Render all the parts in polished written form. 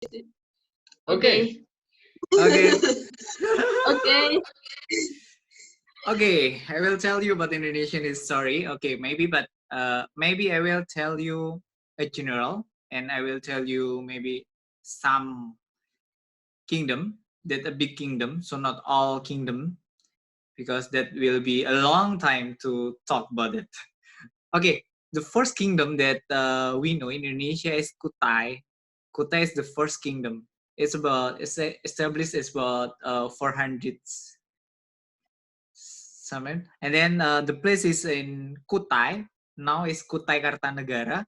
Okay. Okay. Okay. Okay, I will tell you about Indonesian history. Okay, maybe I will tell you a general, and I will tell you maybe some kingdom, that a big kingdom, so not all kingdom, because that will be a long time to talk about it. Okay, the first kingdom that we know in Indonesia is Kutai. Kutai is the first kingdom. It's established as about 400 somewhere. And then the place is in Kutai. Now is Kutai Kartanegara.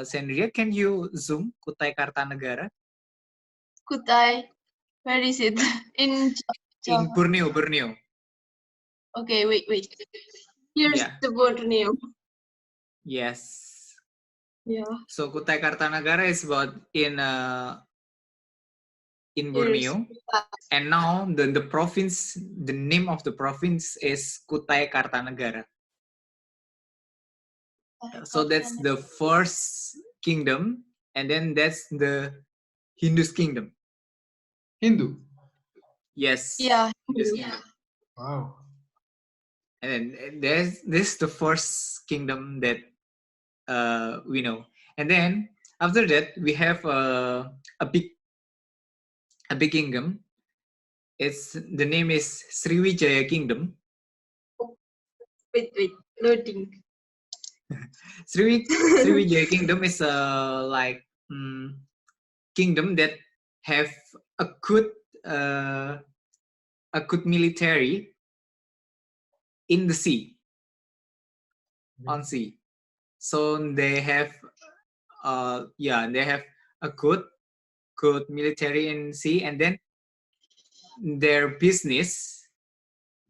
Sandria, can you zoom Kutai Kartanegara? Kutai. Where is it? In In Java. Borneo. Okay, wait. Here's Yeah. the Borneo. Yes. Yeah. So Kutai Kartanegara is about in Borneo. And now the province, the name of the province is Kutai Kartanegara. So that's the first kingdom, and then that's the Hindus kingdom. Hindu. Yes. Yeah. Hindus kingdom. Wow. And then this is the first kingdom that we know. And then after that we have a big kingdom. The name is Sriwijaya Kingdom. Wait, loading. Sriwijaya Kingdom is kingdom that have a good military in the sea, on sea. So they have they have a good military in sea, and then their business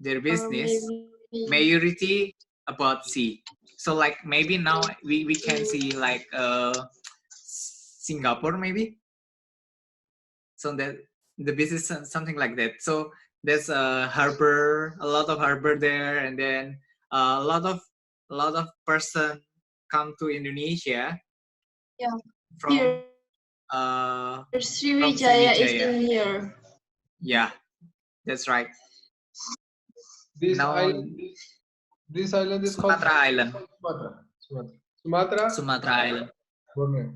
majority about sea. So like maybe now we can see like Singapore maybe. So that the business something like that. So there's a harbor, a lot of harbor there, and then a lot of person come to Indonesia. Yeah. From Here. From Sriwijaya is in here. Yeah, that's right. This Now, island is called Sumatra Island. Sumatra Island. Borneo.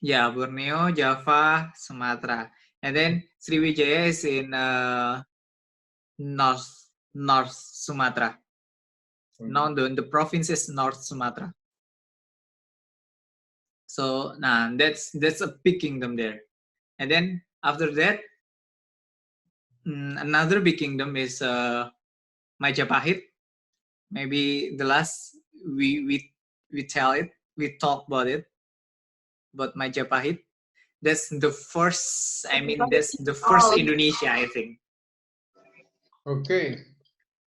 Yeah, Borneo, Java, Sumatra, and then Sriwijaya is in North Sumatra. Now the province is North Sumatra. So that's a big kingdom there. And then after that, another big kingdom is Majapahit. Maybe the last we talk about it, but Majapahit. That's the first. I mean, that's the first Indonesia, I think. Okay.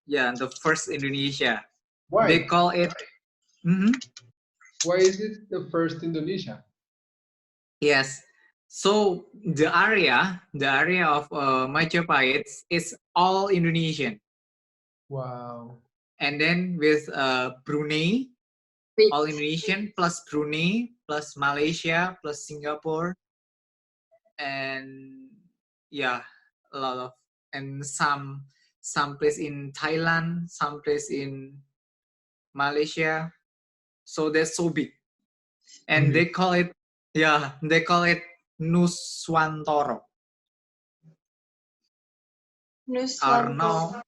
Yeah, the first Indonesia. Why? They call it. Why is it the first Indonesia? Yes. So the area of Majapahit is all Indonesian. Wow. And then with Brunei, all Indonesian plus Brunei plus Malaysia plus Singapore, and yeah, a lot of, and some place in Thailand, some place in Malaysia. So they're so big, and they call it Nuswantoro. Nuswantoro.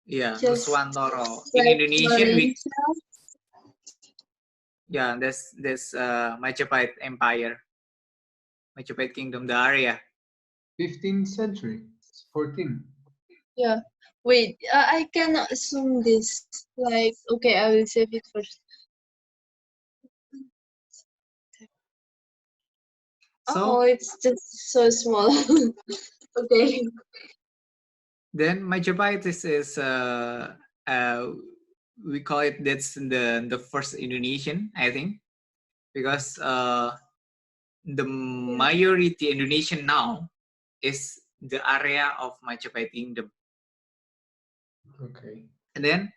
Nuswantoro. In Indonesian, that's Majapahit Empire, Majapahit Kingdom, the area. 15th century, 14. Yeah. Wait, I cannot assume this. Like, okay, I will save it first. So, it's just so small. Okay. Then Majapahit is we call it, that's the first Indonesian, I think, because the majority Indonesian now is the area of Majapahit Kingdom. Okay. And then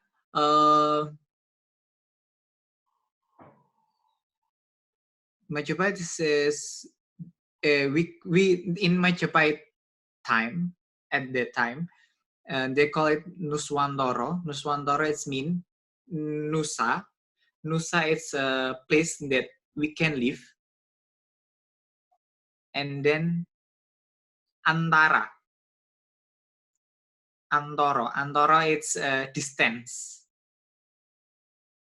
Majapahit is we in Majapahit time at that time, they call it Nuswantoro. Nuswantoro it's mean Nusa. Nusa is a place that we can live, and then Antara. Antoro it's distance.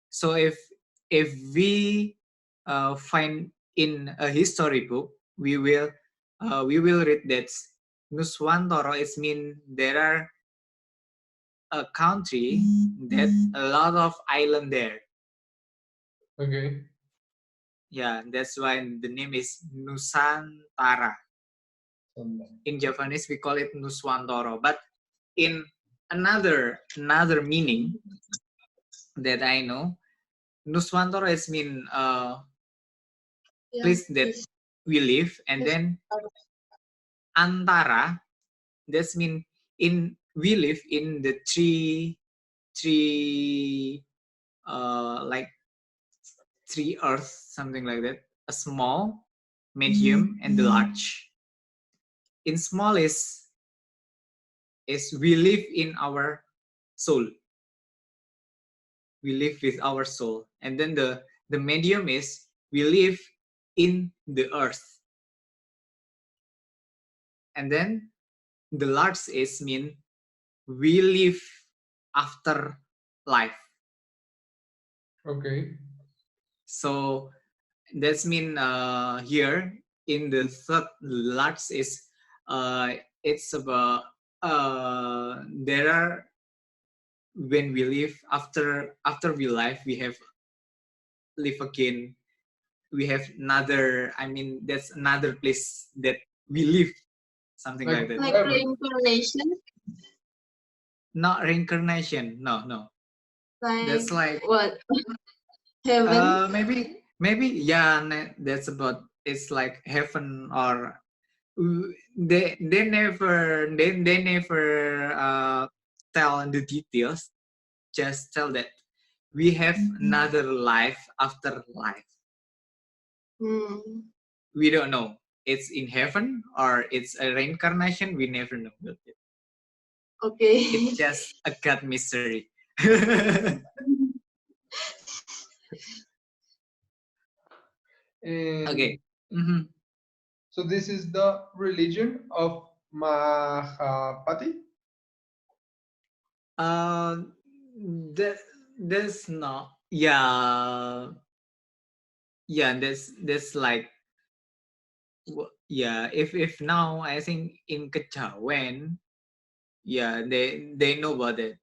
So if we find in a history book, we will read that Nuswantoro is mean there are a country that a lot of island there. Okay. Yeah, that's why the name is Nusantara. In Japanese we call it Nuswantoro, but in another meaning that I know, Nuswantoro is mean place that we live, and then Antara, that's mean in we live in the three like three earths, something like that. A small, medium, and the large. In small is we live in our soul. We live with our soul, and then the medium is we live in the earth, and then the large is mean we live after life. Okay. So that's mean here in the third large is it's about there are when we live after we live we have live again, we have another, I mean that's another place that we live, something like that. Like reincarnation? Not reincarnation, no. Like, That's like what? Heaven? maybe yeah, that's about, it's like heaven, or they never tell the details, just tell that we have another life after life. We don't know it's in heaven or it's a reincarnation, we never know about it. Okay. It's just a god mystery. Okay. Mm-hmm. So this is the religion of Mahapati? That there's not, yeah, that's like, yeah, if now I think in Kejawen, yeah, they know about it.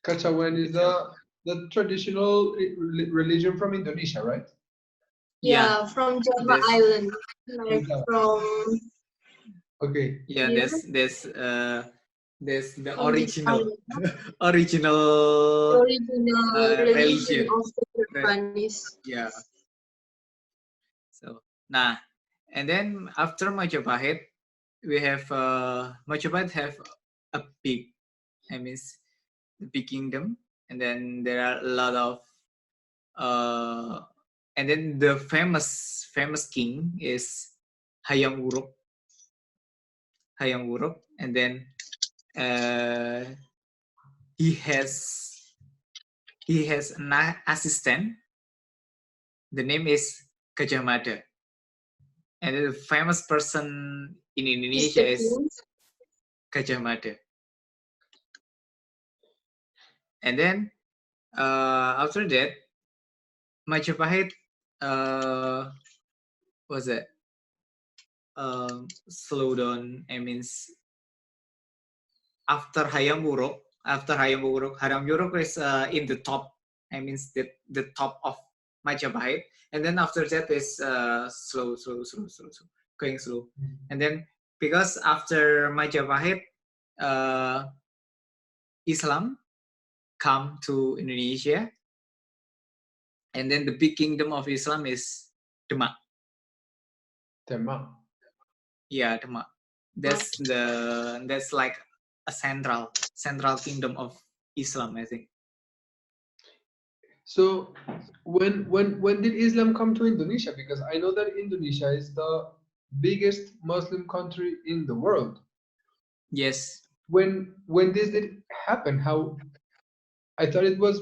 Kachawan is the traditional religion from Indonesia, right? Yeah, from Java This, Island. Like from Okay. yeah, here, there's the from this original island. original Original religion religion. of the Japanese. Yeah. So nah, and then after Majapahit, we have Majapahit have a big, I mean the big kingdom, and then there are a lot of and then the famous king is Hayam Wuruk. And then he has an assistant. The name is Gajah Mada. And the famous person in Indonesia is Gajah Mada. And then after that, Majapahit was it slow down. I mean, after Hayam Wuruk, Hayam Wuruk is in the top. I mean, the top of Majapahit, and then after that is slow, going slow. And then because after Majapahit, Islam come to Indonesia, and then the big kingdom of Islam is Demak. Demak. Yeah, Demak. That's like a central kingdom of Islam, I think. So when did Islam come to Indonesia? Because I know that Indonesia is the biggest Muslim country in the world. Yes. When did it happen? How I thought it was.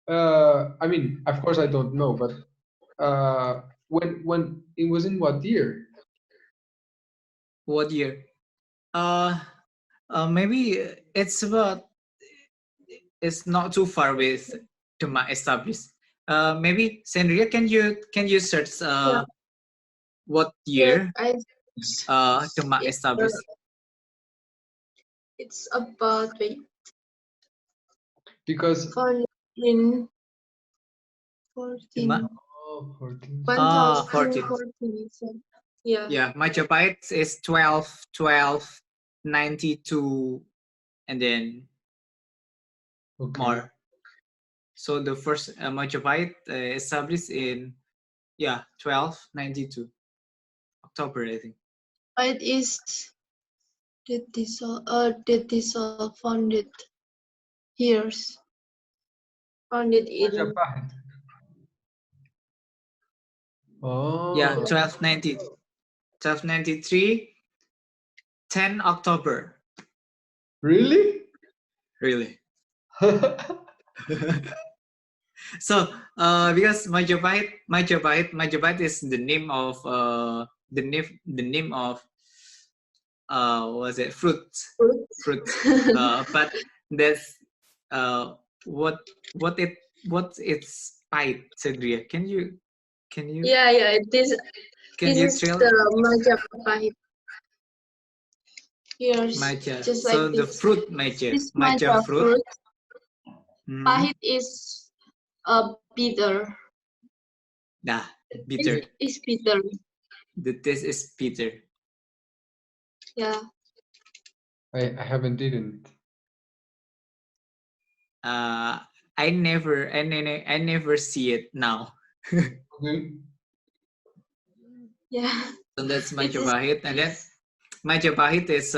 I mean, of course, I don't know, but when it was in what year? What year? Uh, maybe it's about. It's not too far with Duma established. Maybe Sandria, can you search Yeah, what yes, year I Duma it's established? it's about wait, Because founded in 14, Duma. 14. 14. 1014. So, yeah, Yeah, Majapahit is 1292, and then Okay. more. So the first Majapahit established in 1292 October, I think. it is did this all years founded in Majapahit. Yeah, Oh, 1293, 10 October. really? Really. So because Majapahit is the name of what was it, fruit, but that's uh what what it what it's pahit, Sadria. Can you yeah, can this you is tell the Majapahit years, matcha? just like So the this. fruit matcha, This matcha Maja fruit. fruit, Hmm. pahit is bitter. Nah, This bitter. is bitter. The taste is bitter. Yeah. I haven't didn't. Uh, I never see it now. Okay. Yeah. So that's It is Majapahit, and then Majapahit is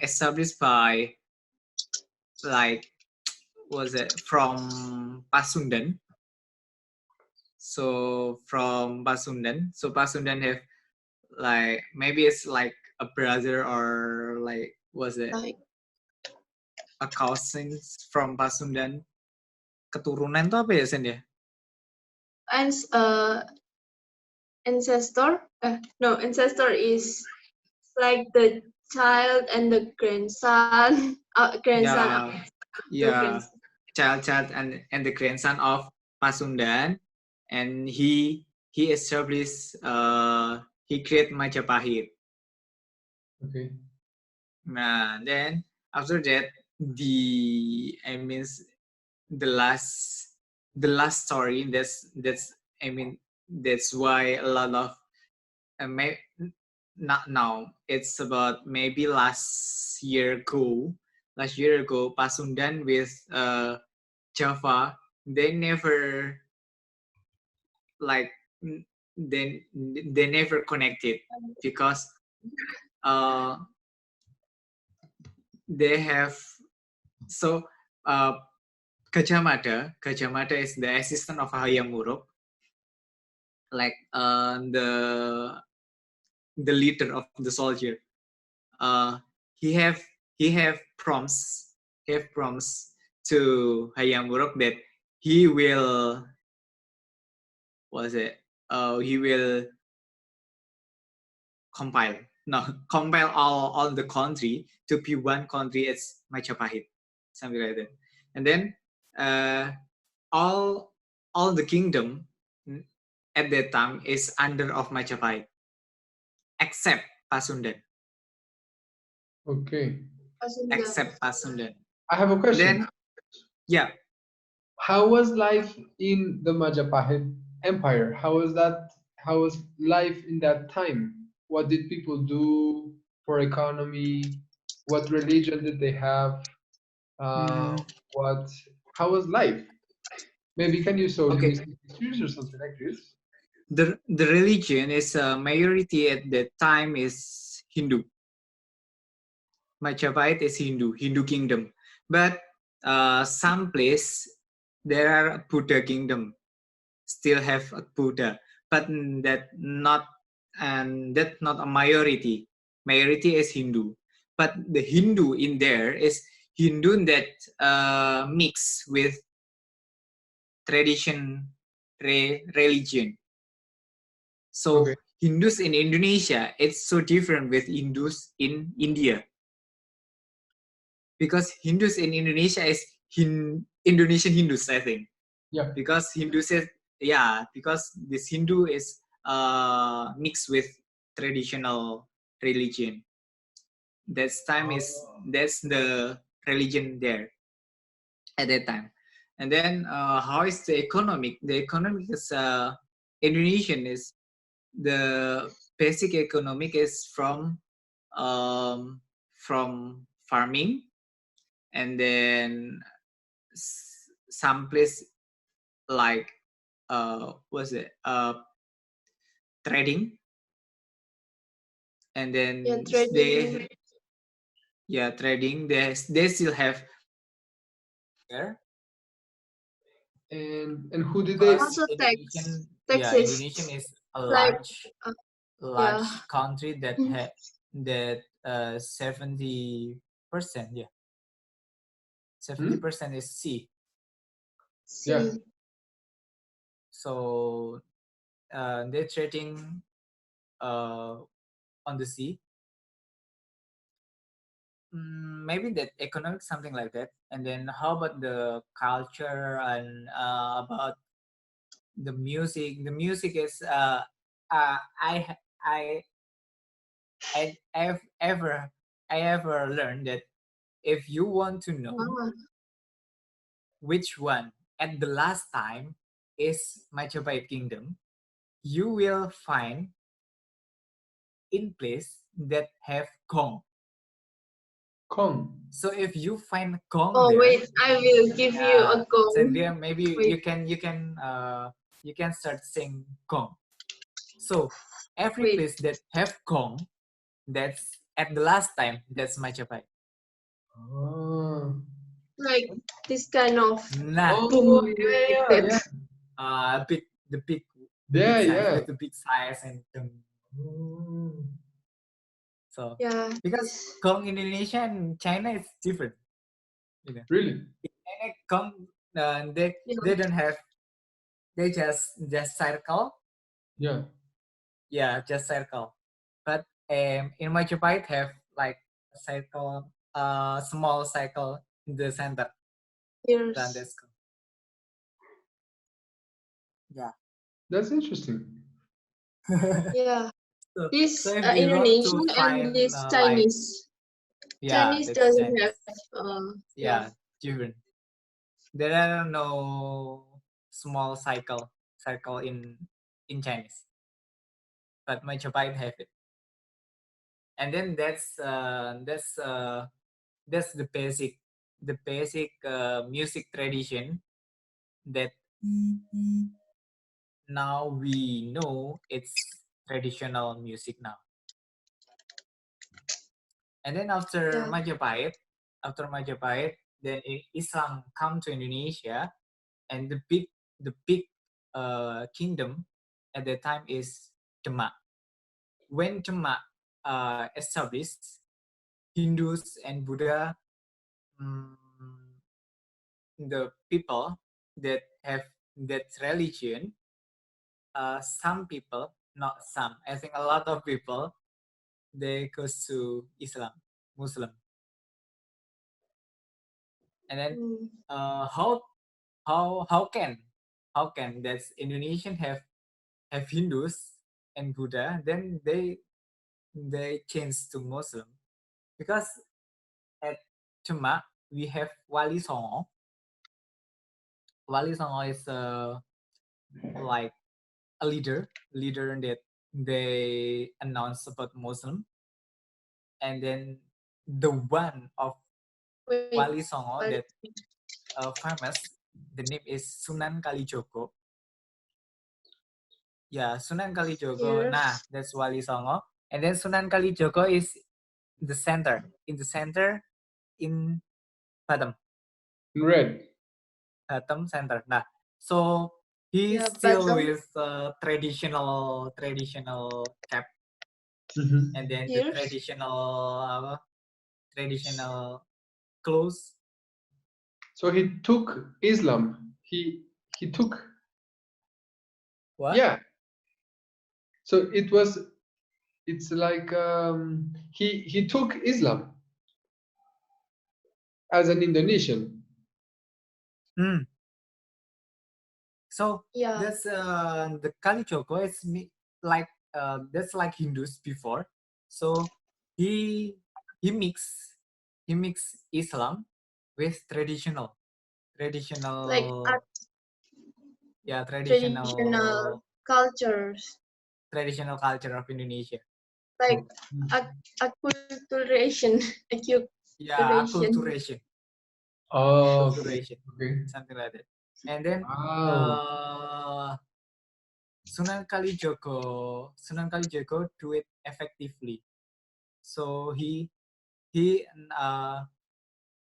established by, like, was it from Pasundan? So from Pasundan, so Pasundan have, like, maybe it's like a brother, or like, was it like a cousin from Pasundan? Keturunan tuh apa ya, Sen ya? and ancestor. No, ancestor is like the child and the grandson. Grandson of Yeah, the yeah, grandson. child and the grandson of Pasundan, and he established he create Majapahit. Okay. Nah, then after that, I mean, the last story, that's I mean, that's why a lot of not now, it's about maybe last year ago, Pasundan with Java, they never, like, they never connected, because uh they have, so uh Kacamata is the assistant of Hayam Wuruk, like the leader of the soldier. uh he have he have prompts to Hayam Wuruk that he will, was it he will compile no compile all the country to be one country as Majapahit, something like that. And then uh all all the kingdom, at that time, is under of Majapahit, except Pasundan. Okay. Except Pasundan. I have a question. Then, yeah. How was life in the Majapahit Empire? How was that? How was life in that time? What did people do for economy? What religion did they have? Uh, Mm, what? How was life? Maybe can you show me okay. some pictures or something like this? The religion is majority at that time is Hindu. Majapahit is Hindu kingdom. But some place there are Buddha kingdom still have a Buddha, but that's not a majority. Majority is Hindu, but the Hindu in there is Hindu that mix with tradition religion. So Okay. Hindus in Indonesia, it's so different with Hindus in India, because Hindus in Indonesia is Indonesian Hindus, I think. Yeah. Because Hindus is, yeah, because this Hindu is mixed with traditional religion. That's the religion there at that time. And then how is the economic? The economic is Indonesian is the basic economic is from farming, and then some place like what's it trading, and Yeah, then trading. trading, they still have there, And who did they? because Also taxes. Indonesian is a Like, uh, large yeah. country that 70%, yeah, Hmm? 70% is sea. Yeah. See. So they're trading uh, on the sea. Maybe that economic, something like that. And then how about the culture and about the music? The music is uh, I ha- I've ever learned that if you want to know Ah, which one at the last time is Majapahit Kingdom, you will find in place that have gong. Kong. So if you find gong oh, there, wait. I will give you yeah, a so go. there maybe Wait. you can start saying gong. So every Wait. place that have gong, that's at the last time, that's Majapahit. Oh. Like this kind of Nah, Oh, boom, yeah, like yeah, that. yeah. big the Yeah, big size, yeah. with the big size and Oh. so Yeah. because This. gong in Indonesia and China is different, you know. Really? In China, gong Yeah. they don't have, they just circle, Yeah. yeah, just circle. But in Majapahit have like a circle, small circle in the center. Then Here's. that's gong. Yeah. That's interesting. Yeah. So This if you want to Indonesian and find this like, Chinese. yeah, Chinese that's doesn't have. Chinese. Yeah. Yeah, different. There are no small circle in Chinese, but Majapahit have it. And then that's the basic music tradition that now we know it's traditional music now. And then Yeah. after Majapahit, then Islam come to Indonesia, and the big kingdom at that time is Demak. When Demak established, Hindus and Buddha, mm, the people that have that religion, some people, not some, I think a lot of people, they goes to Islam, Muslim. And then Mm. how how can that Indonesian have Hindus and Buddha, then they change to Muslim, because at Demak we have Wali Songo. Wali Songo is like a leader that they announce about Muslim, and then the one of Wait. Wali Songo What? that famous, the name is Sunan Kalijogo. Yeah, Sunan Kalijogo. Nah, Here's. that's Wali Songo. And then Sunan Kalijogo is in the center in Batam. In red. bottom center. Nah, so he's Yeah, still bottom with traditional cap, Mhm. and then the ears. traditional clothes. So he took Islam. He took, What? yeah. So it's like he took Islam as an Indonesian. Hmm. So Yeah, that's the Kali Choco. Like that's like Hindus before. So he he mix he mix Islam with like traditional yeah traditional cultures, traditional culture of Indonesia. like Oh, acculturation, Yeah, acculturation. acculturation, oh, okay. acculturation, Okay. something like that. And then Wow. uh, Sunan Kalijogo do it effectively. So he uh,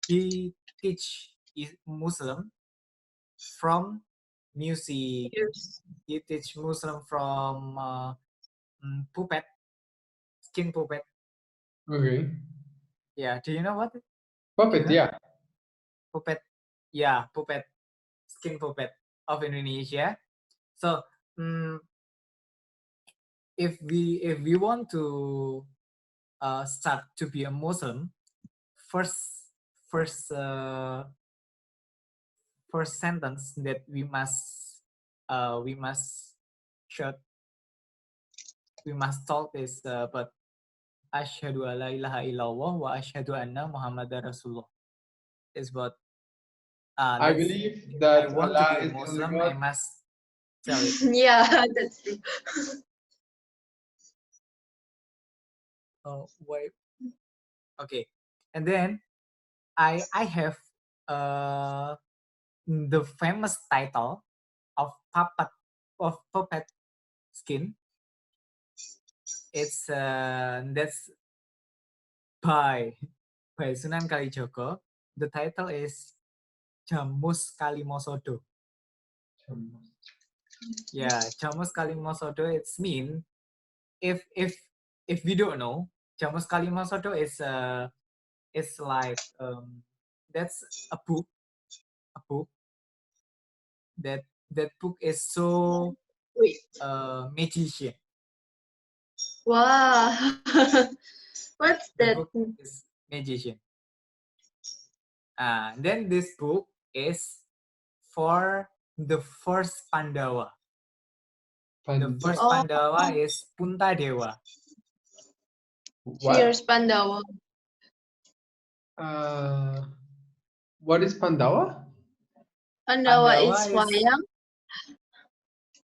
he teach Muslim from music. Ears. He teach Muslim from puppet, skin puppet. Okay. Yeah, do you know what? Do you Puppet, know yeah. puppet? Yeah, puppet, skin puppet of Indonesia. So if we want to start to be a Muslim, first first first sentence that we must should we must talk is but asyhadu alla ilaha illallah wa asyhadu anna muhammadar rasulullah is what I that's believe if I that want to Allah be a is the only Muslim I God. must tell it. Yeah, that's true. Oh wait, okay, and then I have uh the famous title of puppet skin. It's that's by Sunan Kalijogo. The title is Jamus Kalimosodo. Yeah, Jamus Kalimosodo. It's mean if we don't know, Jamus Kalimosodo is it's like that's a book that book is so Wait. magician. Wow. What's The that? book is magician. Then this book is for the first Pandava. The first Oh, Pandava is Puntadewa. What? here's Pandava. Uh, what is Pandava? Pandawa Pandawa is is wayang,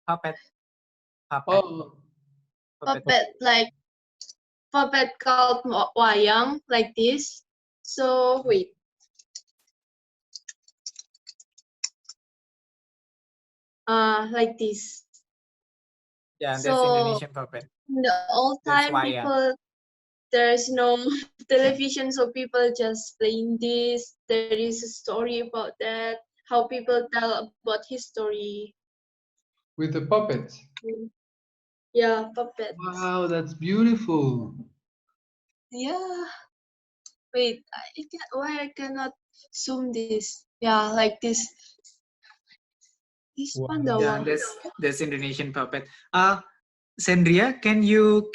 puppet, puppet, Oh, puppet. puppet, like puppet called wayang, like this. So wait, like this. Yeah, that's So Indonesian puppet. in the old That's time, wayang. people there's no television, so people just playing this. There is a story about that. How people tell about history. with the puppets. Yeah, puppets. Wow, that's beautiful. Yeah. Wait, why I cannot zoom this? Yeah, like this. This Yeah, Pandawa. Wow. that's Indonesian puppet. Sandria, can you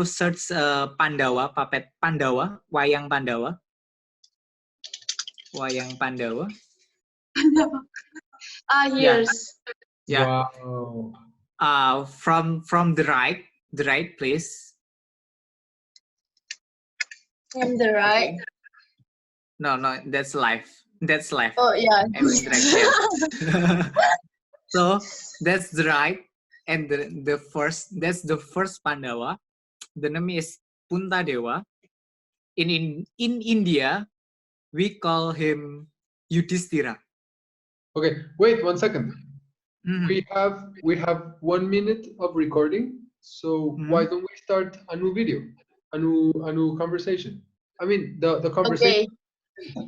search Pandawa puppet Pandawa wayang Pandawa wayang Pandawa? Pandawa. Yeah, Here's yeah. Wow. From the right place. from the right. Okay. No, that's live. That's live. Oh yeah. I mean right there. So that's the right, and the first Pandawa. The name is Puntadewa. In India, we call him Yudhishthira. Okay, wait 1 second. Mhm. We have 1 minute of recording, so why Mhm. don't we start a new video, a new conversation? I mean, the conversation. Okay.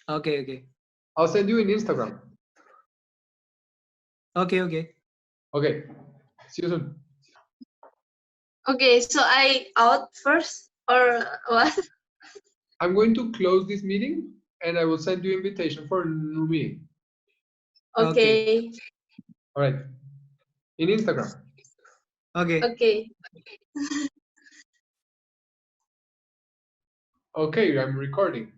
Okay, okay. I'll send you in Instagram. Okay, okay. Okay. See you soon. Okay, so I out first or what? I'm going to close this meeting and I will send you invitation for a new meeting. Okay. All right. In Instagram. Okay. Okay. Okay, I'm recording.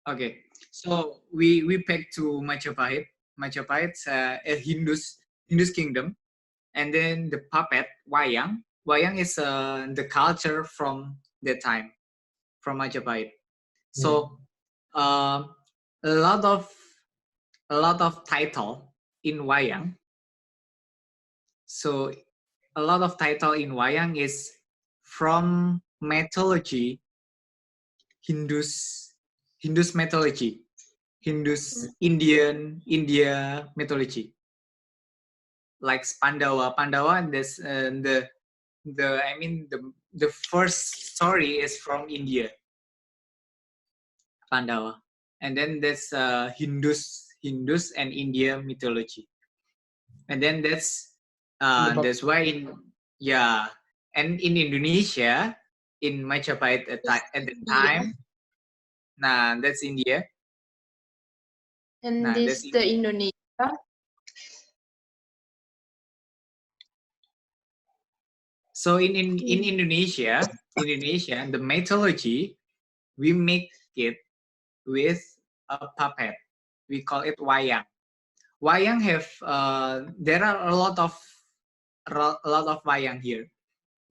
Okay. So we back to Majapahit. Majapahit's a Hindus kingdom, and then the puppet wayang. Wayang is the culture from that time, from Majapahit. So a lot of title in wayang. So a lot of title in wayang is from mythology, Hindus mythology, India mythology, like Pandava. Pandava, this the first story is from India, Pandava, and then there's Hindus and India mythology, and then that's why and in Indonesia, in Majapahit at the time, that's India. And That's this the Indonesia. So in Indonesia, the mythology, we make it with a puppet. We call it wayang. Wayang have there are a lot of wayang here.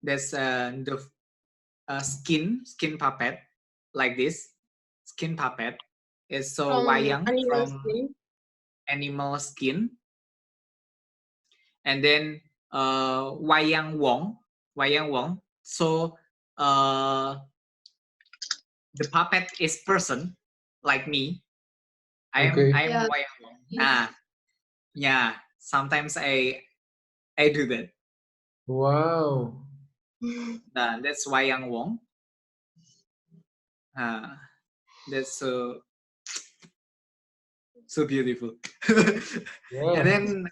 There's the skin puppet like this. Skin puppet is so From wayang animal from skin. animal skin, and then wayang wong. So the puppet is person like me. I'm Okay. wayang wong. Yeah. Sometimes I do that. Wow. That's wayang wong. That's so beautiful. Yeah. And then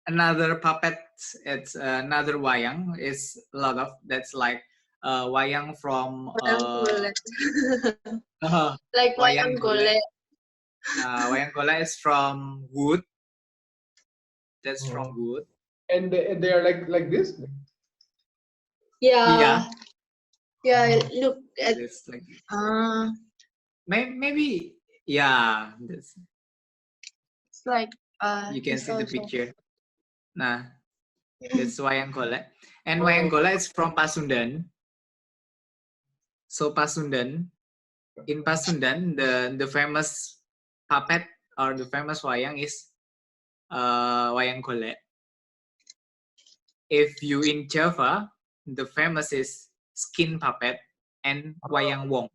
another puppet, it's another wayang is a lot of that's like wayang from Like wayang wayang golek. wayang golek is from wood. That's from Oh. wood. And they are like this? Yeah. Yeah, Oh. look at It's like maybe that's, it's like you can it's see the also picture. Nah, that's wayang golek. And Oh. wayang golek is from Pasundan. So Pasundan, in Pasundan, the famous puppet or the famous wayang is wayang golek. If you in Java, the famous is skin puppet and wayang wong.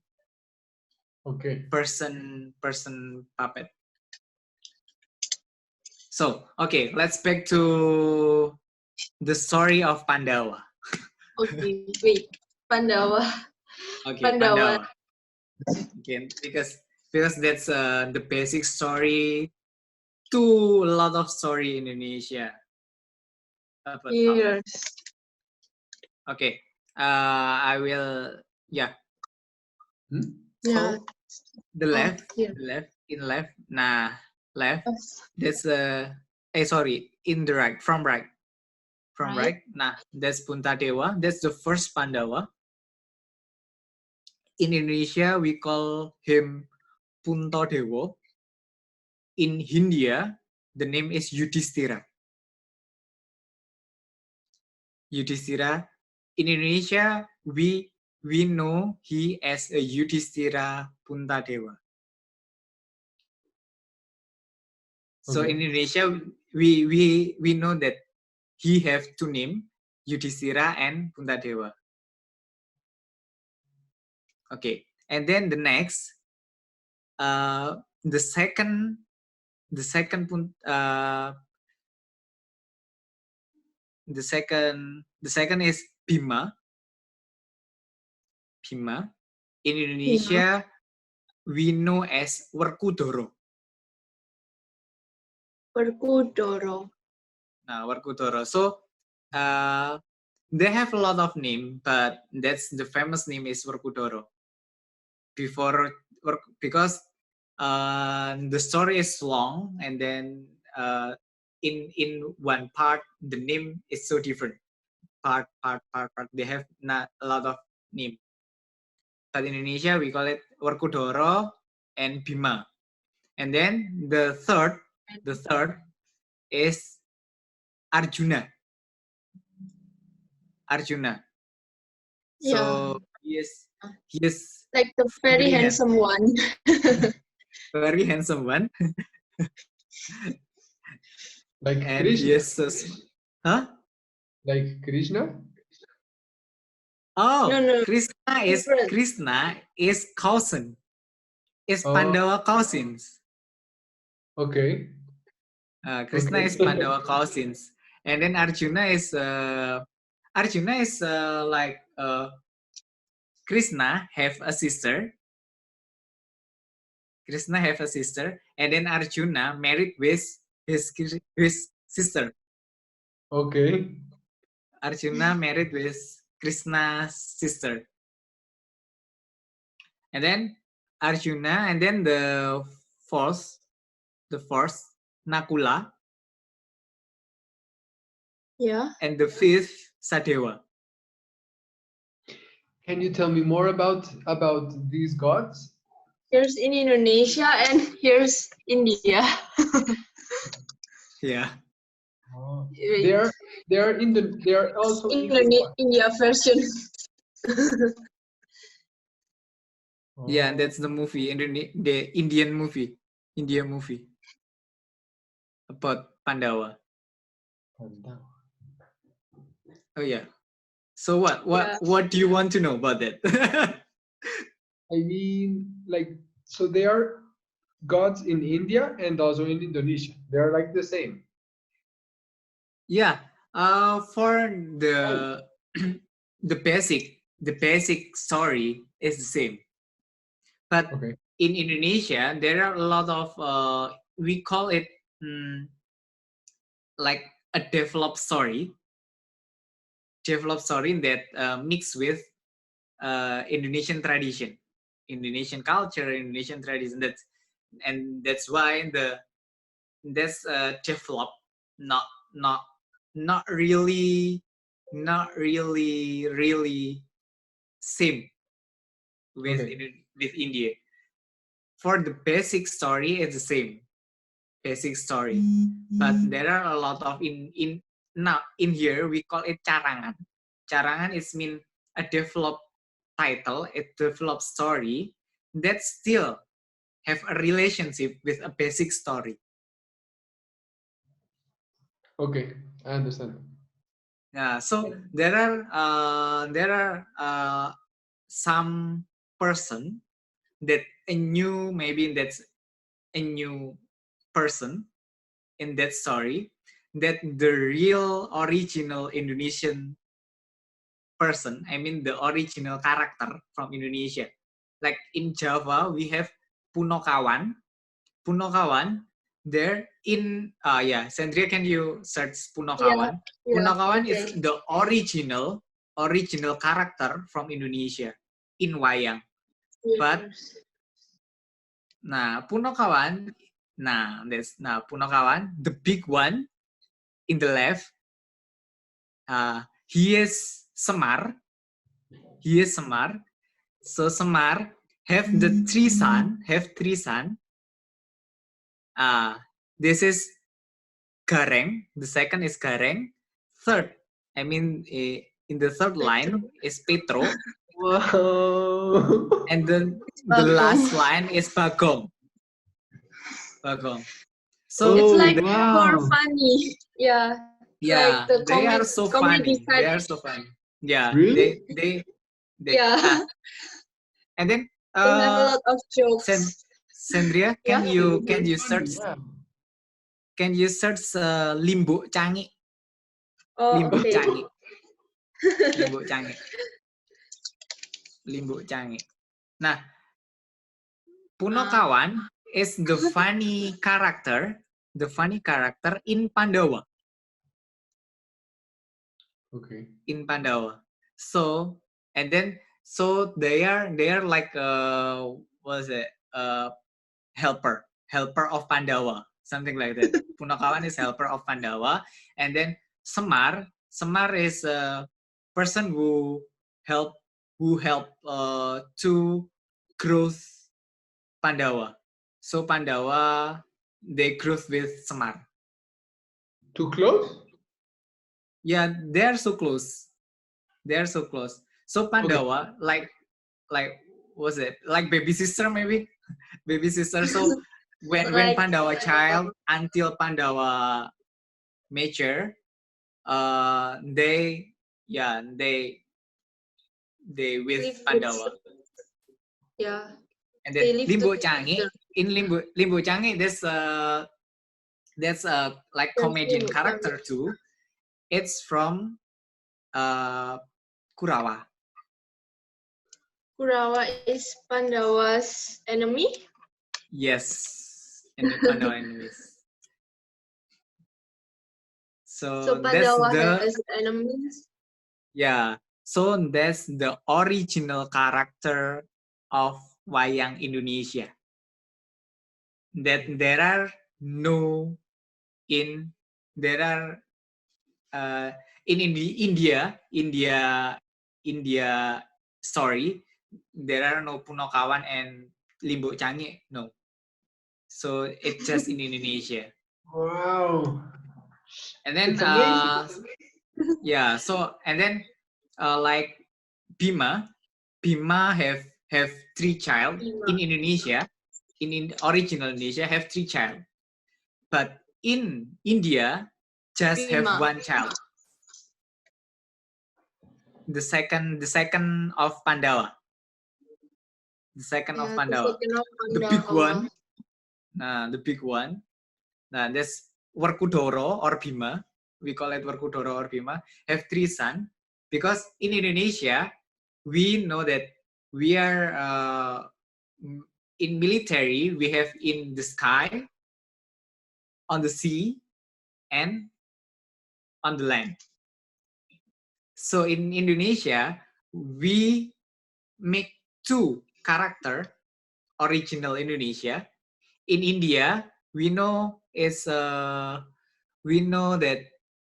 Okay. Person puppet. So okay, let's back to the story of Pandava. okay. Wait, Pandava. Okay, Pandava. Okay, because that's the basic story to a lot of story in Indonesia. Yes. Okay, I will So Yeah. the left, Here. left. Nah, left. That's in the right, from right. Nah, that's Puntadewa. That's the first Pandava. In Indonesia, we call him Puntadewa. In India, the name is Yudhishthira. Yudhishthira. In Indonesia, we know he as a Yudhishthira Puntadewa. So in Indonesia, we know that he have two names, Yudhishthira and Puntadewa. Okay, and then the next, the second is Bhima. In Indonesia, we know as Werkudara. Werkudara. Werkudara. So they have a lot of name, but that's the famous name is Werkudara. Because the story is long, and then in one part the name is so different. Part. They have not a lot of name. But in Indonesia we call it Werkudara and Bima. And then the third is Arjuna. So Yeah. he is Like the very handsome one. very handsome one. Like And Krishna. yes, huh? Like Krishna? Oh, No. Krishna is cousin. Is Pandava cousins. Okay. Krishna Okay. is Pandava cousins. And then Arjuna is like Krishna have a sister. And then Arjuna married with his sister. Okay. Arjuna married with Krishna's sister. And then Arjuna, and then the fourth, Nakula. Yeah. And the fifth, Sadewa. Can you tell me more about these gods? Here's in Indonesia and here's India. Yeah. They are also Indian gods. India version. Yeah, that's the movie, the Indian movie, India movie about Pandava. Oh yeah. So what do you want to know about that? I mean, like, so they are gods in India and also in Indonesia. They are like the same. Yeah. For the the basic story is the same. But in Indonesia, there are a lot of we call it like a developed story that mixed with Indonesian tradition, Indonesian culture, Indonesian tradition. That's why that's developed, not really same with with India. For the basic story, it's the same basic story, but there are a lot of in here we call it carangan. Carangan is mean a developed title, a developed story that still have a relationship with a basic story. Okay, I understand. Yeah, so there are some person that maybe that's a new person in that story, that the real original Indonesian person, I mean the original character from Indonesia. Like in Java, we have Punokawan. There in Sandria, can you search Punokawan? Yeah, Punokawan okay. is the original character from Indonesia in wayang. But Punokawan, Punokawan, the big one in the left, he is Semar. So Semar have three sons. This is Gareng. The second is Gareng. Third, I mean, in the third line is Petro. Wow. And then the last line is Bagong. So it's like wow. more funny. Yeah. Yeah, Like they are so funny. They are so funny. Yeah, really? they yeah. And then they have a lot of jokes. Sandria, can you search? Yeah. Can you search Limbuk Canggih? Oh, Limbuk okay. Canggih. Limbuk Canggih. Nah, Punokawan is the funny character in Pandava. Okay. In Pandava. So and then so they are like what is it? Helper of Pandava, something like that. Punokawan is helper of Pandava, and then Semar is a person who help to growth Pandava. So Pandava they growth with Semar. Too close? Yeah, they are so close. So Pandava like was it like baby sister maybe? Baby sister. So when Like Pandava child until Pandava mature, they with live Pandava. yeah, And they then live Limbo Changi, together. in Limbo Changi, that's a like There's comedian Limbo character Changi. too. It's from Kurawa. Kurawa is Pandava's enemy. Yes, and the Pandava enemies. So So that's Pandava the has enemies. yeah. So that's the original character of wayang Indonesia. That there are no in there are in India story, there are no Punokawan and Limbo Changi. No. So it's just in Indonesia. Wow. And then It's amazing. yeah, so and then like Bima have 3 child in Indonesia. In original Indonesia have 3 child. But in India just have Bima. 1 child. The second of Pandava. The second of Yeah, the Pandava. second of The big Pandava. one. The big one. That's Werkudara or Bima. We call it Werkudara or Bima. Have 3 sons. Because in Indonesia, we know that we are in military. We have in the sky, on the sea, and on the land. So in Indonesia, we make 2 character original Indonesia. In India, we know that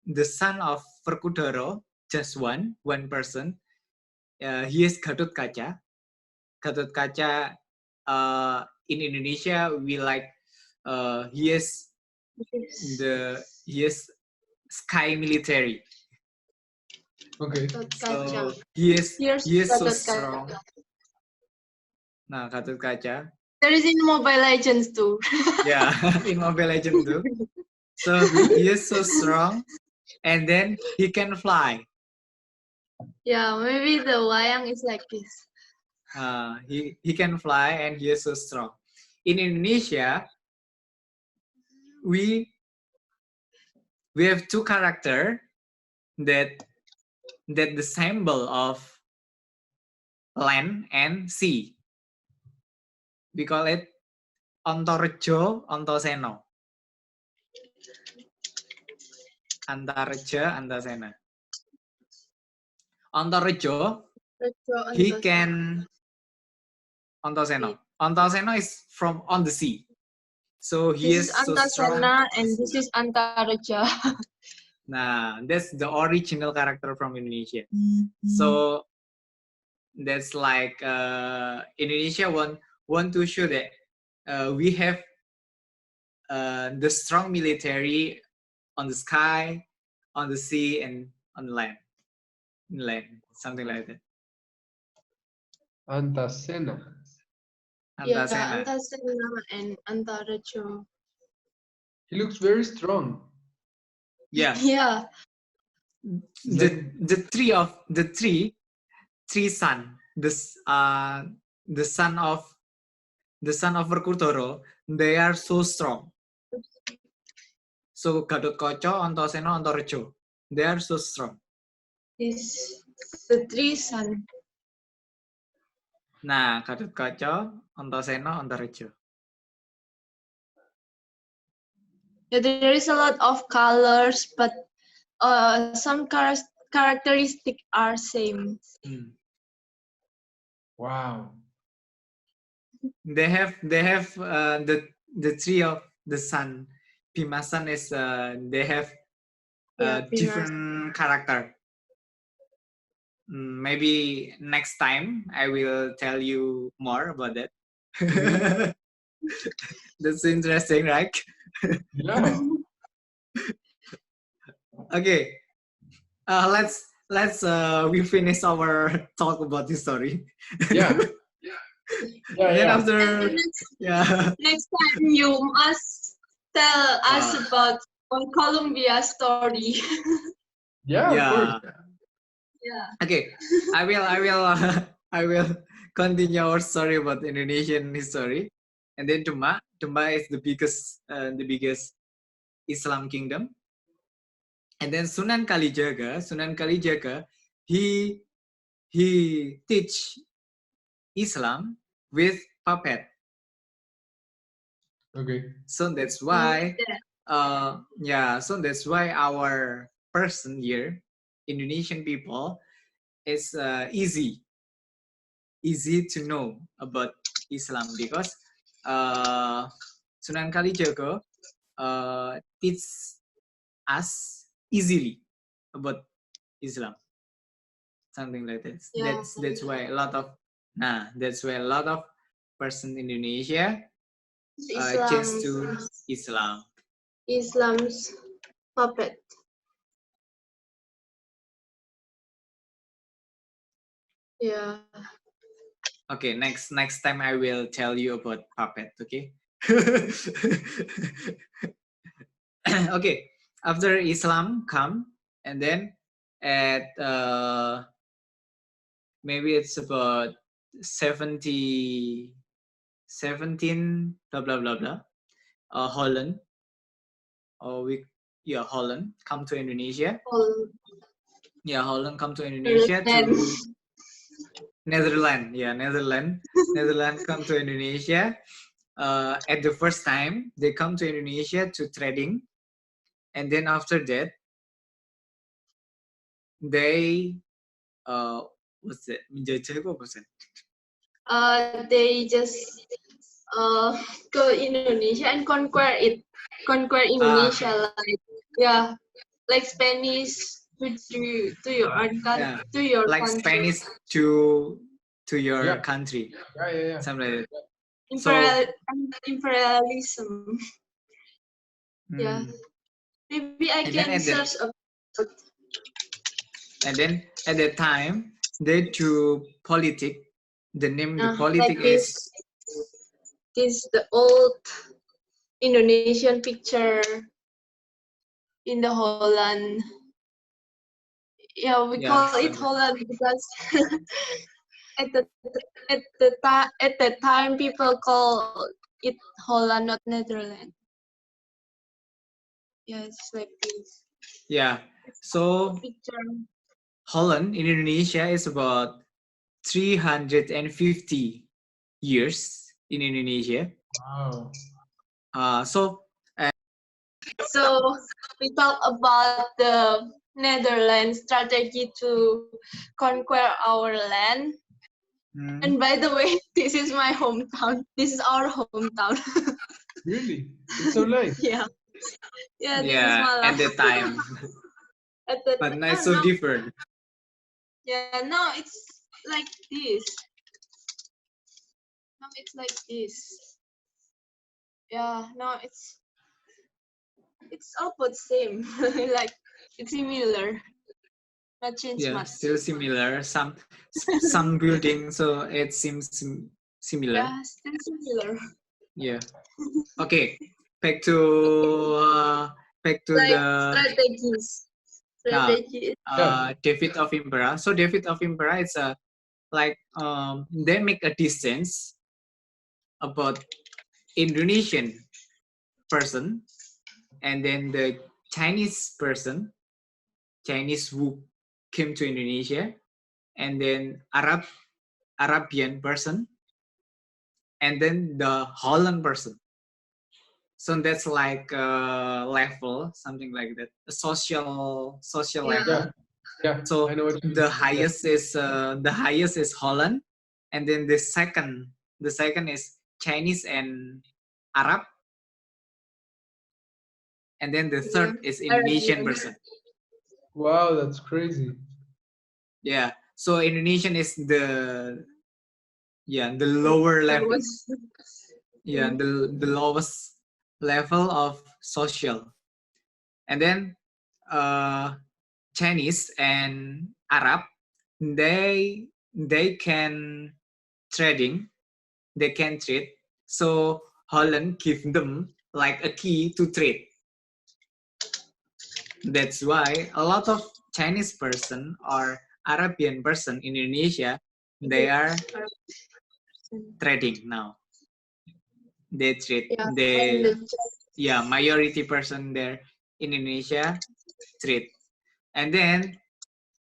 the son of Werkudara, just one person. He is Gatot Kaca. Gatot Kaca in Indonesia we like he is sky military. Okay. So he is so Gatot strong. Kaca. Nah, Gatot Kaca. There is in Mobile Legends too. Yeah, in Mobile Legends too. So he is so strong, and then he can fly. Yeah, maybe the wayang is like this. He can fly, and he is so strong. In Indonesia, we have 2 character that the symbol of land and sea. We call it Antareja, Antasena. Antareja, Antasena. Antareja, he can Antasena. Antasena is from on the sea. So he This is is so strong. Antasena and this is Antareja. Nah, that's the original character from Indonesia. So that's like Indonesia want to show that we have the strong military on the sky, on the sea, and on the land. Something like that. Antasena. Yeah, Antasena. Antasena and Antareja. He looks very strong. Yeah. Yeah. The three son. The son of Werkudara, they are so strong. So Gatot Kaca, Antasena, Antareja, they are so strong. This the 3 sons. Nah, Gatotkaca, Antasena, Antareja. Yeah, there is a lot of colors, but some characteristics are same. Hmm. Wow. They have the tree of the sun. Pimasan is they have Yeah, Pimas. different character. Maybe next time I will tell you more about that. Mhm. That's interesting, right? Yeah. Okay, let's we finish our talk about history. Yeah. Yeah. And then Yeah. after, yeah, Next time you must tell us uh, about Colombia story. Yeah. Of course. yeah. Yeah. Okay, I will I will continue our story about Indonesian history, and then Tumba is the biggest Islam kingdom, and then Sunan Kalijaga, he teach Islam with puppet. Okay. So that's Oh, why so that's why our person here, Indonesian people, is easy to know about Islam because Sunan Kalijaga teach us easily about Islam, something like this. yeah. That's why a lot of person in Indonesia change Islam, to Islam. Islam's puppet. Yeah. Okay, next time I will tell you about puppet. Okay. Okay. After Islam come, and then at maybe it's about 70 17 blah blah blah blah. Holland, or Holland come to Indonesia. All Yeah, Holland come to Indonesia and to Netherlands. Yeah, Netherlands come to Indonesia. At the first time they come to Indonesia to trading, and then after that they what's it? Menjajah apa bahasa? they just uh go Indonesia and conquer Ah, Indonesia, like, yeah, like Spanish to your own yeah, to your like country. Spanish to your Yeah. country, Yeah. Yeah. Yeah. something like that. So, Imperial imperialism. Yeah, mm, maybe I and then can search about. at that time they to politic. The name the Like politic is this the old Indonesian picture in the Holland. Yeah, we yeah, call it Holland because at the at that time people call it Holland, not Netherlands. Yeah, it's like this. yeah. It's a So picture. Holland in Indonesia is about 350 years in Indonesia. Wow. So So we talk about the Netherlands strategy to conquer our land. mm, And by the way, this is my hometown. This is our hometown. Really? It's so nice. Yeah. Yeah, this is yeah, Malang. at the time, At the but now it's oh, so no, different. yeah, now it's like this. Now it's like this. Yeah, now it's all but same. Like it's similar. Not change Yeah, much. still similar. Some building, so it seems similar. Yeah, still similar. Yeah. Okay. Back to Like the strategies. uh, Strategy. Yeah. David of Impera. So David of Impera is a like they make a distance about Indonesian person, and then the Chinese person, Chinese who came to Indonesia, and then Arab Arabian person, and then the Holland person. So that's like level, something like that, a social Yeah. level. Yeah, So I know what you the mean. Yeah. highest is Holland, and then the second is Chinese and Arab, and then the Yeah. third is Indonesian Arabian. person. Wow, that's crazy. Yeah. So Indonesian is the lower That level. was. Yeah, the lowest level of social. And then uh Chinese and Arab, they can trading, they can trade. So Holland give them like a key to trade. That's why a lot of Chinese person or Arabian person in Indonesia, they are trading now. They trade. Yeah. And Majority person there in Indonesia trade. And then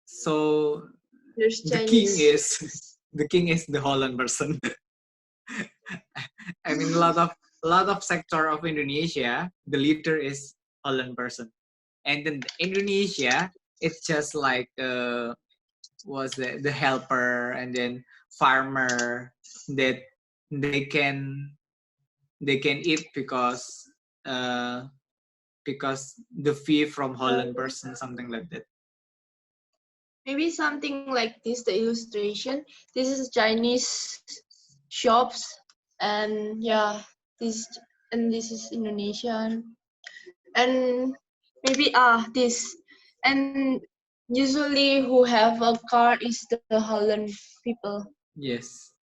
so there's the king Chinese. is the king is the Holland person. I mean, a lot of sector of Indonesia, the leader is Holland person, and then Indonesia, it's just like was the helper, and then farmer that they can they can eat uh because the fee from Holland person, something like that. Maybe something like this, the illustration. This is Chinese shops, and yeah, this and this is Indonesian, and maybe this, and usually who have a car is the Holland people. Yes.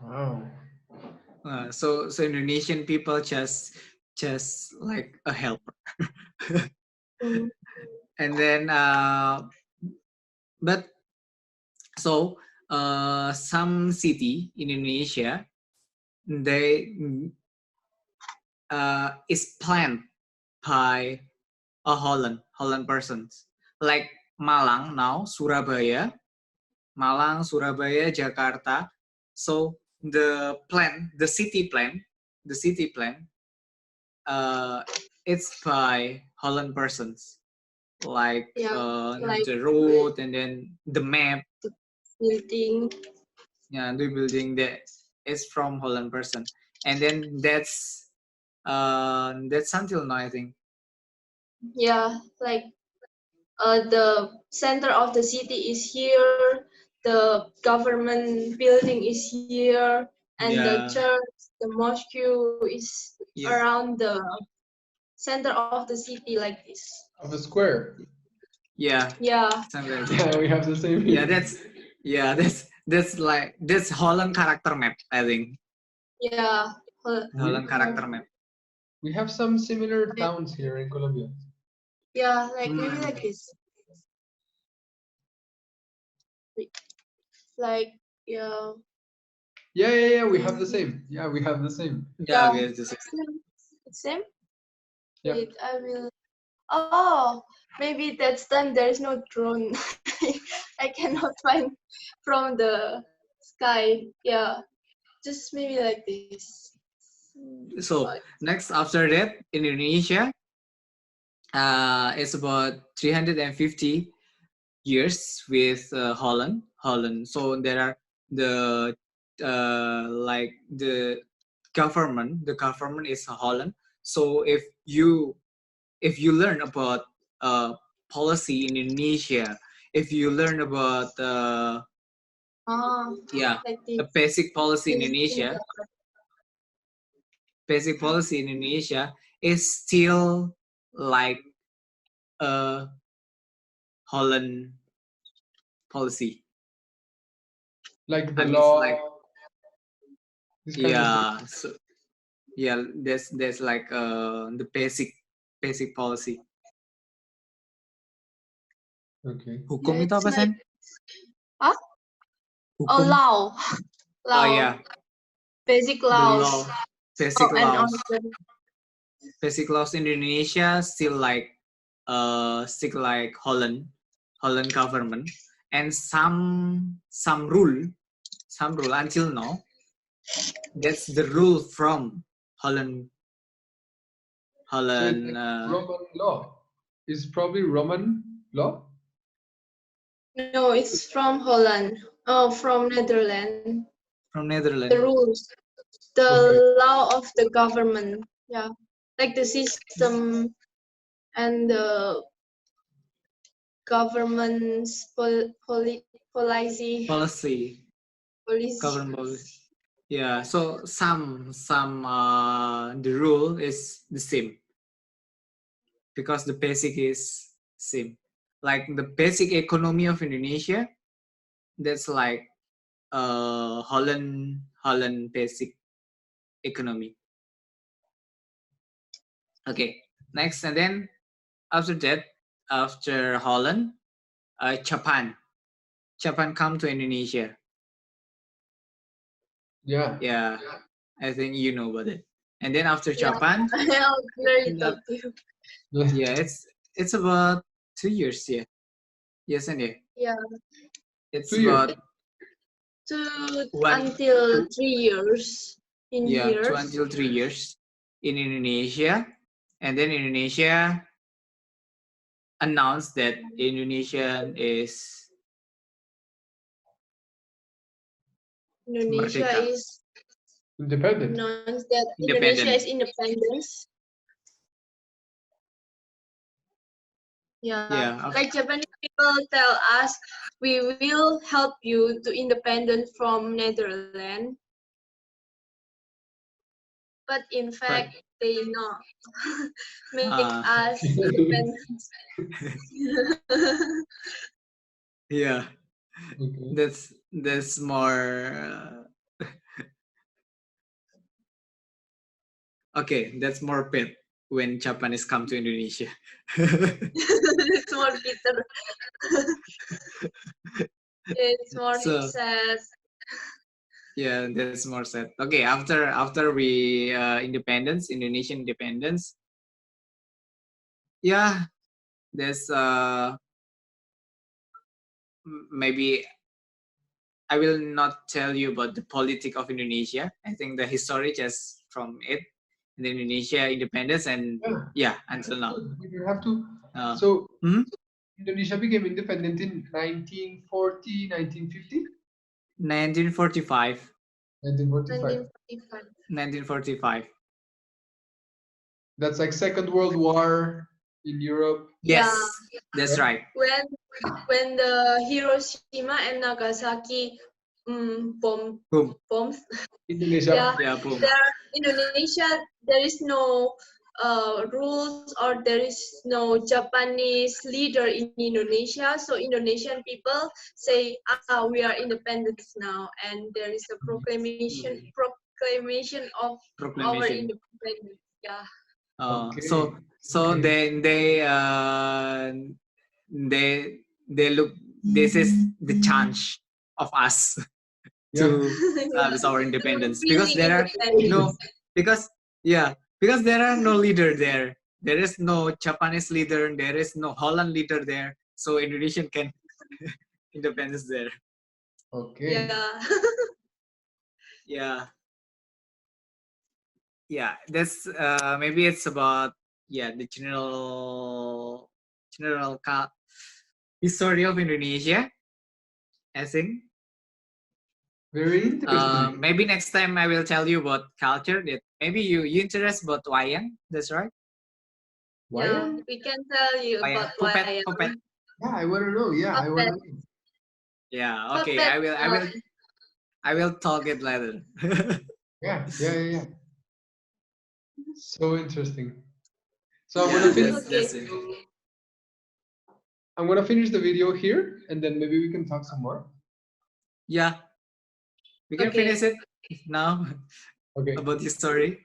Wow. So Indonesian people just like a helper. Mm. And then but so some city in Indonesia, they is planned by a Holland persons, like Malang now, Surabaya, Jakarta. So the city plan uh it's by Holland persons, like Yeah, like the road, and then the map. building. Yeah, the building that is from Holland person, and then that's until now, I think. Yeah, like the center of the city is here, the government building is here, and the Yeah, church, the mosque is yeah, around the center of the city like this. Of a square. yeah, Yeah, something like that. Yeah, we have the same Yeah, here. that's Holland character map, I think. yeah. We Holland character map. we have some similar towns here in Colombia. Yeah, like maybe Hmm. like this. Like yeah, Yeah. We have the same. Yeah, we have the same. Yeah, yeah. we have to say. Same. Yeah. Wait, I will. Oh, maybe that's time there's no drone. I cannot find from the sky. Yeah, just maybe like this. So next after that, in Indonesia, it's about 350 years with Holland. So there are the like the government is Holland. So if you learn about policy in Indonesia, if you learn about Ah, yeah, like a this. basic policy in Indonesia is still like a Holland policy. Like I the mean, it's like law, this kind of thing. yeah, so yeah, there's like the basic policy. Okay. Hukum Yeah, itu it's apa, like Sen? ah, oh Hukum. law, Oh law, yeah, basic the laws. law, basic Oh, and laws. also Basic laws in Indonesia still like Holland government, and some rule until now. That's the rule from Holland. So it's like Holland. Roman law. It's probably Roman law. No, it's from Holland. Oh, from Netherlands. From The Netherlands. rules, the Okay. law of the government. Yeah, like the system and the government's policy. Policy. Government policy. Yeah. So some the rule is the same because the basic is same. Like the basic economy of Indonesia, that's like Holland basic economy. Okay, next, and then after that, after Holland, Japan come to Indonesia. Yeah. Yeah, I think you know about it. And then after Japan, I'll clearly talk to you. yeah, it's about 2 years. Yeah, yes, and yeah, Yeah, it's 2 years. about until 3 years in yeah, here. 2 until 3 years in Indonesia, and then Indonesia announced that Indonesia is Indonesia merdeka, is Independent. announced that Indonesia is independence. Yeah, Yeah, like Japanese people tell us, we will help you to independent from Netherlands. But in fact, they not make us independent. yeah, Okay. that's more okay. That's more bad when Japanese come to Indonesia. It's more bitter. It's more So sad. yeah, that's more sad. Okay, after we Indonesian independence. Yeah, there's maybe I will not tell you about the politics of Indonesia. I think the history just from it, and Indonesia independence, and yeah, until now. You have to. Uh, So mhm. Indonesia became independent in 1940, 1950? 1945. 1945. 1945. 1945. That's like Second World War in Europe. Yes, Yeah. that's right. When the Hiroshima and Nagasaki Boom. bombs. Indonesia. Yeah, boom. There Indonesia, there is no rules, or there is no Japanese leader in Indonesia. So Indonesian people say, we are independent now, and there is a proclamation of our Proclamation. independence. Yeah. Okay. So Okay. they look. This is the chance of us to have our independence because Feeling there are no independence. because there are no leader there. There is no Japanese leader. There is no Holland leader there. So Indonesian can independence there. Okay. Yeah. Yeah. That's maybe it's about the general history of Indonesia. I think. Very interesting. Maybe next time I will tell you about culture. That maybe you interest about wayang. That's right. Yeah, Wayang? we can tell you Wayang. about Puppet. wayang. Yeah, I want to know. Yeah, I want to Puppet. know. Yeah. Okay. Puppet. I will talk it later. Yeah. So interesting. So I'm Yeah, gonna finish. Okay. that's it. I'm gonna finish the video here, and then maybe we can talk some more. Yeah, we can Okay. finish it now Okay. about the story.